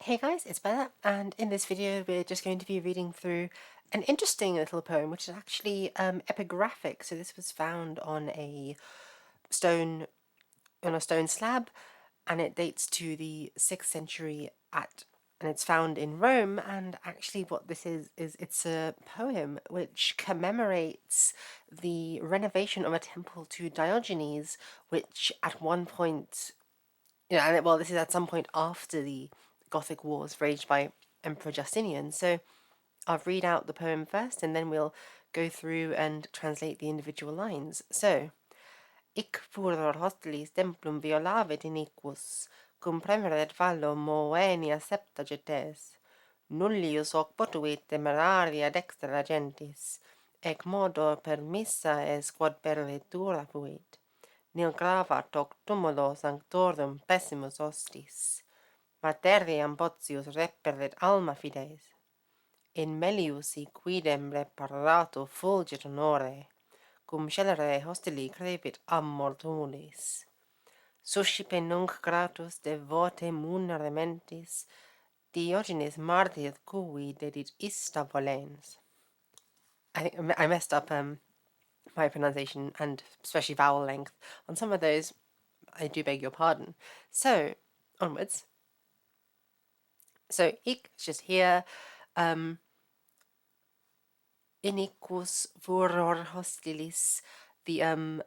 Hey guys, it's Bella, and in this video we're just going to be reading through an interesting little poem, which is actually epigraphic. So this was found stone on a stone slab, and it dates to the 6th century and it's found in Rome. And actually, what this is it's a poem which commemorates the renovation of a temple to Diogenes, which at one point, well, this is at some point after the Gothic Wars raged by Emperor Justinian. So I'll read out the poem first and then we'll go through and translate the individual lines. So, Ic furor hostilis templum violavit iniquus, cum premeret vallo moenia septagetes, nullius hoc potuit temeraria dextra gentis, ec modo permissa es quod pervetura fuit, nil gravat hoc tumulo sanctorum pessimus hostis, materiam potius reperit alma fides, in melius quidem reparato fulgit honore, cum celere hostili crepit amor tulis. Suscipe nunc gratus devote munere mentis, Diogenes martyr cui dedit ista volens. I think I messed up my pronunciation and especially vowel length. On some of those, I do beg your pardon. So, onwards. So, ik is just here. Iniquus furor hostilis, an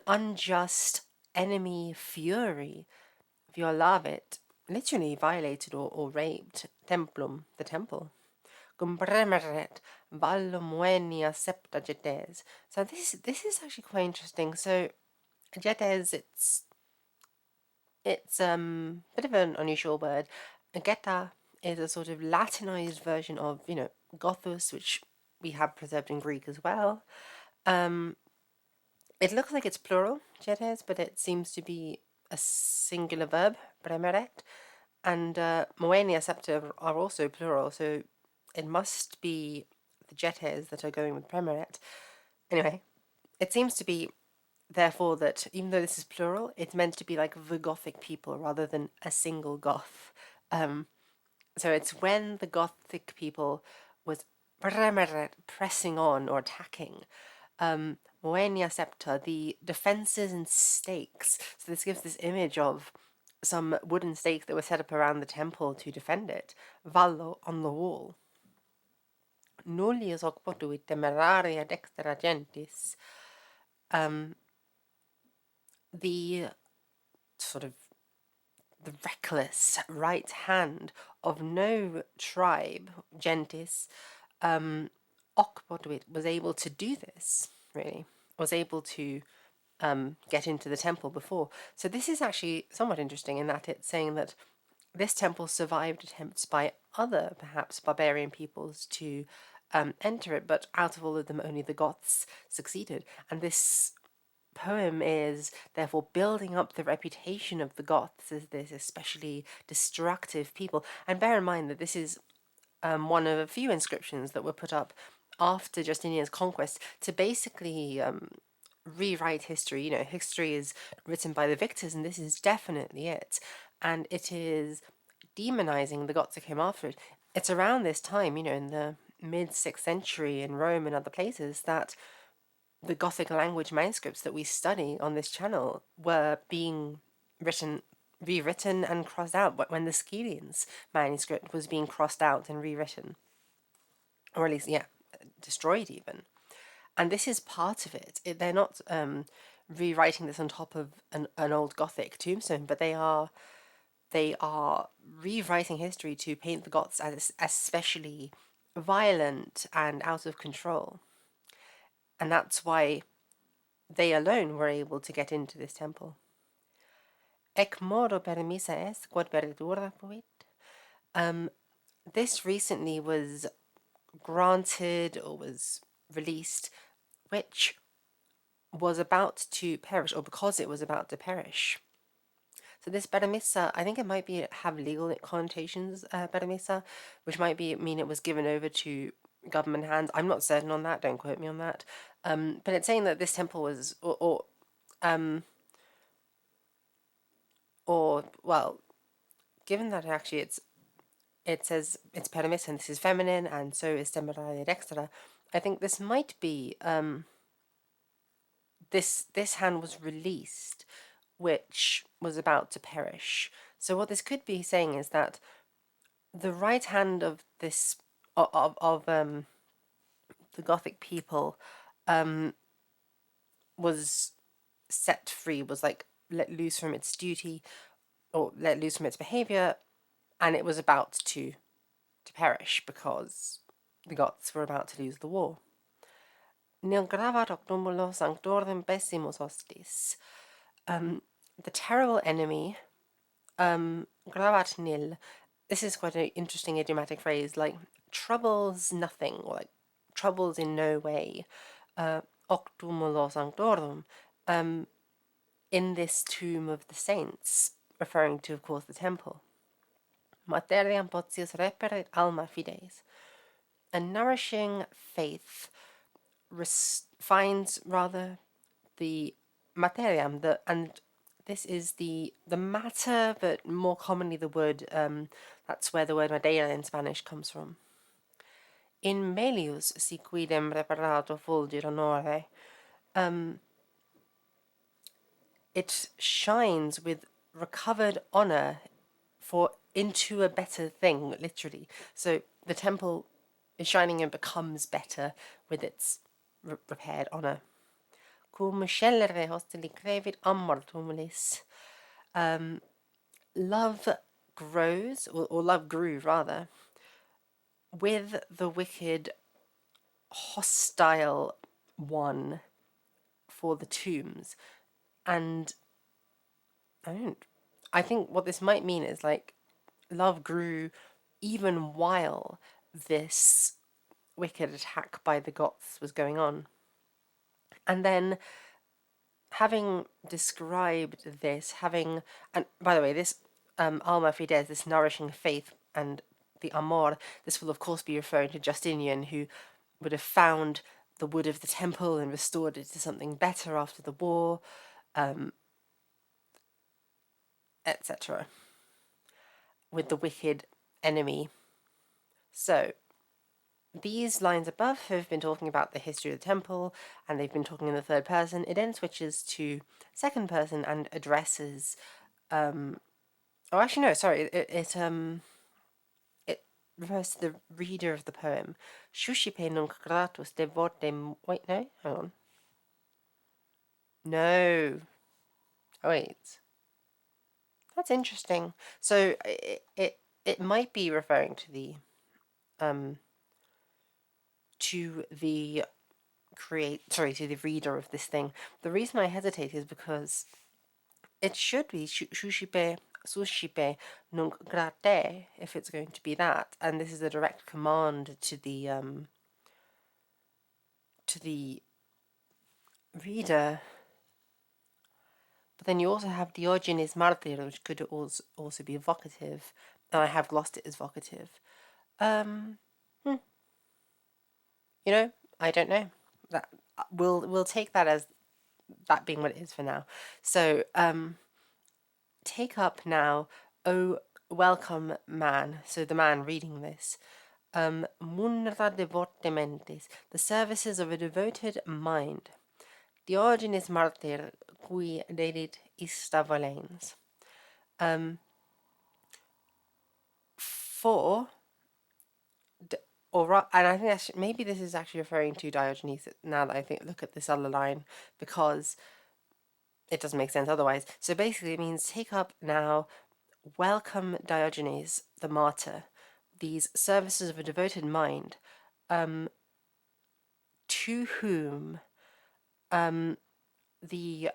unjust enemy fury, violavit, literally violated or raped, templum, the temple. Cum premeret vallum venia septa getes. So this is actually quite interesting. So getes, it's a bit of an unusual word. Geta is a sort of Latinized version of, Gothus, which we have preserved in Greek as well. It looks like it's plural, getes, but it seems to be a singular verb, premeret, and moenia septa are also plural, so it must be the getes that are going with premeret. Anyway, it seems to be, therefore, that even though this is plural, it's meant to be like the Gothic people rather than a single Goth. So it's when the Gothic people was pressing on or attacking. Moenia septa, the defenses and stakes. So this gives this image of some wooden stakes that were set up around the temple to defend it. Vallo, on the wall. Nullius hoc potuit temeraria dextra gentis. The sort of the reckless right hand of no tribe, gentis, hoc potuit, was able to do this, really, was able to get into the temple before. So this is actually somewhat interesting in that it's saying that this temple survived attempts by other, perhaps, barbarian peoples to enter it, but out of all of them, only the Goths succeeded. And this poem is therefore building up the reputation of the Goths as this especially destructive people. And bear in mind that this is one of a few inscriptions that were put up after Justinian's conquest to basically rewrite history. History is written by the victors, and this is definitely it. And it is demonizing the Goths that came after it. It's around this time, in the mid-6th century in Rome and other places, that the Gothic language manuscripts that we study on this channel were being rewritten and crossed out when the Scilians manuscript was being crossed out and rewritten. Or at least, destroyed even. And this is part of it. They're not rewriting this on top of an old Gothic tombstone, but they are rewriting history to paint the Goths as especially violent and out of control. And that's why they alone were able to get into this temple. Ec modo permissa est quod perditura fuit. This recently was granted or was released, which was about to perish, or because it was about to perish. So this permissa, I think it might have legal connotations, permissa, which might mean it was given over to government hands. I'm not certain on that, don't quote me on that. But it's saying that this temple was, well, given that actually it's it says it's perimis and this is feminine, and so is temporale dextra. I think this might be this hand was released, which was about to perish. So what this could be saying is that the right hand of this of the Gothic people was set free, was like let loose from its duty or let loose from its behavior, and it was about to perish because the Goths were about to lose the war. Nil gravat octumulo sanctorum pessimus hostis. The terrible enemy, gravat nil. This is quite an interesting idiomatic phrase, like troubles nothing, or like troubles in no way. Octumulo sanctorum, in this tomb of the saints, referring to, of course, the temple. Materiam potius reperit alma fides. A nourishing faith finds rather the materiam, and this is the matter, but more commonly the wood. That's where the word madera in Spanish comes from. In melius si quidem reparato fulgir honore. It shines with recovered honor for into a better thing, literally. So the temple is shining and becomes better with its repaired honor. Cum scellere hostili crevit amor tumulis. Love grows, or love grew rather, with the wicked, hostile one for the tombs. And I think what this might mean is like love grew even while this wicked attack by the Goths was going on. And then, having described this, and by the way, this alma fides, this nourishing faith, and the amor, this will of course be referring to Justinian, who would have found the wood of the temple and restored it to something better after the war, etc., with the wicked enemy. So, these lines above have been talking about the history of the temple, and they've been talking in the third person. It then switches to second person and addresses. Oh, actually, no. Sorry. It refers to the reader of the poem. Shushipe nunc gratus devotem. Wait, no. Hang on. No. Oh, wait. That's interesting. So it might be referring to the to the to the reader of this thing. The reason I hesitate is because it should be sushipe nunc grate if it's going to be that, and this is a direct command to the reader. But then you also have Diogenes martyr, which could also be vocative, and I have lost it as vocative. You know, I don't know. That we'll take that as that being what it is for now. So, take up now, O welcome man. So the man reading this. Munera devotementes, the services of a devoted mind. Diogenes martyr qui dedit ista volens. For and I think maybe this is actually referring to Diogenes now that I look at this other line, because it doesn't make sense otherwise. So basically it means take up now, welcome Diogenes the martyr, these services of a devoted mind, to whom the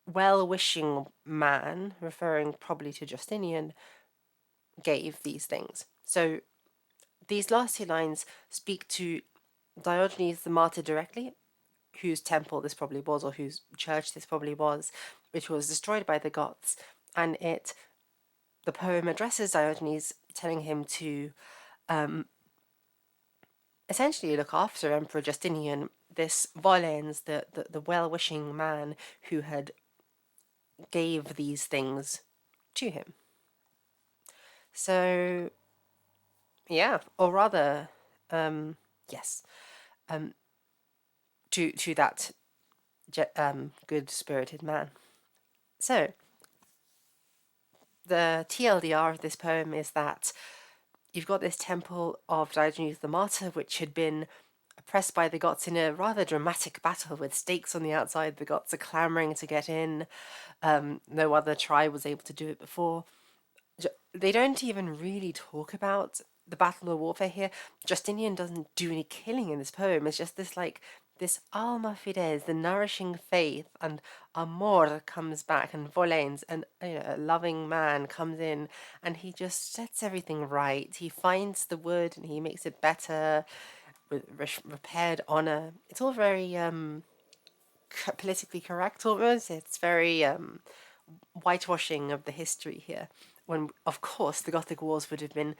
well-wishing man, referring probably to Justinian, gave these things. So these last two lines speak to Diogenes the martyr directly, whose temple this probably was, or whose church this probably was, which was destroyed by the Goths, and the poem addresses Diogenes, telling him to essentially look after Emperor Justinian, this volens, the well-wishing man who had gave these things to him. So Yeah, or rather, yes, to that good-spirited man. So, the TLDR of this poem is that you've got this temple of Diogenes the Martyr, which had been oppressed by the Goths in a rather dramatic battle with stakes on the outside. The Goths are clamoring to get in. No other tribe was able to do it before. They don't even really talk about the battle or warfare here. Justinian doesn't do any killing in this poem. It's just this like this alma fides, the nourishing faith, and amor comes back, and volens, and a loving man comes in, and he just sets everything right. He finds the wood and he makes it better with repaired honor. It's all very politically correct almost. It's very whitewashing of the history here, when, of course, the Gothic Wars would have been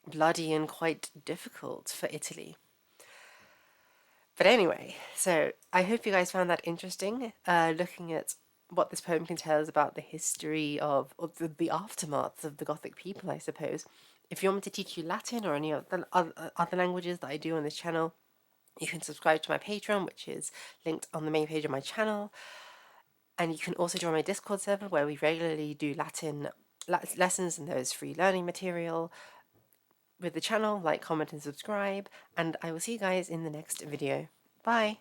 bloody and quite difficult for Italy. But anyway, so I hope you guys found that interesting, looking at what this poem can tell us about the history of the aftermath of the Gothic people, I suppose. If you want me to teach you Latin or any other languages that I do on this channel, you can subscribe to my Patreon, which is linked on the main page of my channel. And you can also join my Discord server where we regularly do Latin lessons, and there's free learning material with the channel. Like, comment, and subscribe. And I will see you guys in the next video. Bye!